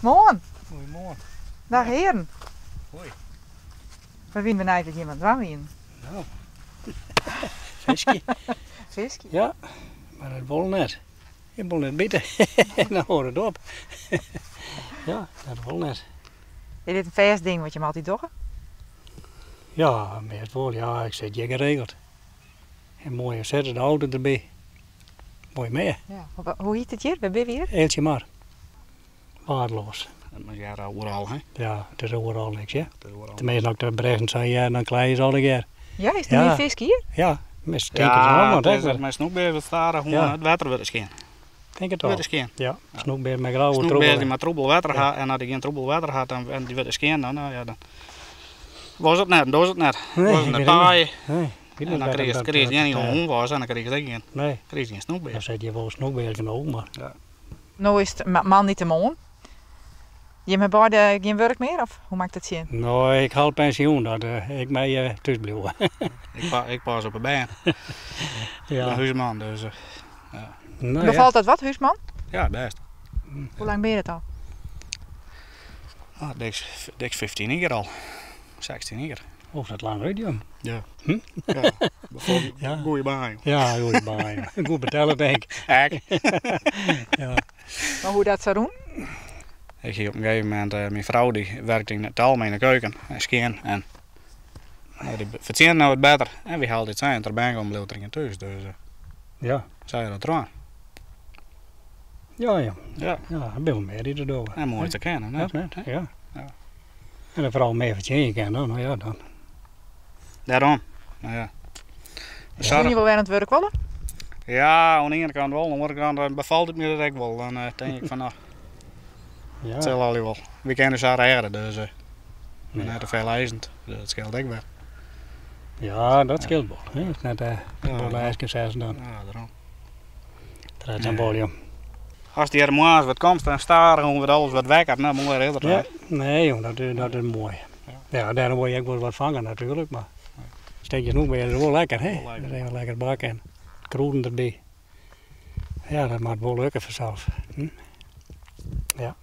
Morgen. Goedemorgen. Dag heren. Hoi. We winnen eigenlijk iemand warm. Nou. Visje. Visje. Ja, maar het bol net. Je bol net bieten. Dan hoort het op. Ja, dat bol net. Is dit een vast ding wat je hem altijd doet? Ja, met het woord, ja, ik zet je geregeld. En mooi zetten de auto erbij. Mooi mee. Ja. Hoe heet het hier? Waar ben je hier? Eeltje maar. Waardeloos. Maar ja, overal, hè? Ja, het is overal niks, ja. Het is overal. Tenminste, als ik de berichten zei, ja, dan krijg je ze alle keer. Ja, is er Ja. nu een visje hier? Ja, met steken ze Ja, allemaal, het is hè. met snoekbeer wat staren, gewoon Ja. het water willen scheen. Denk het Willen al. scheen. Ja, snoekbeer met grauwe Snoekbeer die troebel. met troebel water Ja. had en als die geen troebel water had en die willen scheen, dan, nou ja, dan was het net, was het net. Nee, Was ik het weet net het taai. Nee, ik En dan kreeg je niet onwas en dan kreeg je het geen. Nee, Kreeg je geen snoekbeer. dan zet je wel snoekbeer genoeg, maar... Nou is het man niet te mooi. Je hebt beide geen werk meer of hoe maakt het zin? Nou, ik haal pensioen, dat ik mij thuis blijven. Ik pas op een baan. Ja. Een huisman, dus Nou, ja. Bevalt dat wat, huisman? ja, best. Hoe lang ben je het al? Ah, dik 15 jaar al. 16 jaar. Of dat lang uit, jong. Ja. Hm? Ja. Bijvoorbeeld, Ja. goeie baan. Ja, goed, maar goed betalen, denk ik. Hek. Ja. Maar hoe dat zou doen? Ik ging op een gegeven moment, mijn vrouw die werkte in het algemeen in de keuken en scheen en die verdiende nou het beter en we haalden dit zijn erbij gaan bleef drinken thuis, dus Ja. zei je dat eraan. Ja, ja. Ja, Ja, dat ben wel meer die erdoor. en mooi te kennen, Ja, net. net, ja. Ja. En dan vooral meer wat je kan, nou ja, dan. Daarom, nou ja. Kun je wel weer aan het werk willen? Ja, aan de ene kant wel, aan de andere kant bevalt het me dat ik wel. Dan denk ik van nou, Ja. het zal al wel. We kennen ze haar dus we Ja. net te veel eisend, dus dat scheelt ik wel. Ja, dat scheelt wel. Hè. Het is net Ja, de ijsjes dan. Ja, daarom. Het is een volume. Als die hermoise wat komt en staren, gewoon wat alles wat wekkert, nou moet je eerder Ja, nee jong, dat is mooi. Ja, daarom wil je ook wel wat vangen natuurlijk, maar steekjes nog weer is wel lekker, hè? Wel lekker. Dat is even lekker bakken en kroeden erbij. Ja, dat maakt wel lukken vanzelf. Hm? Ja.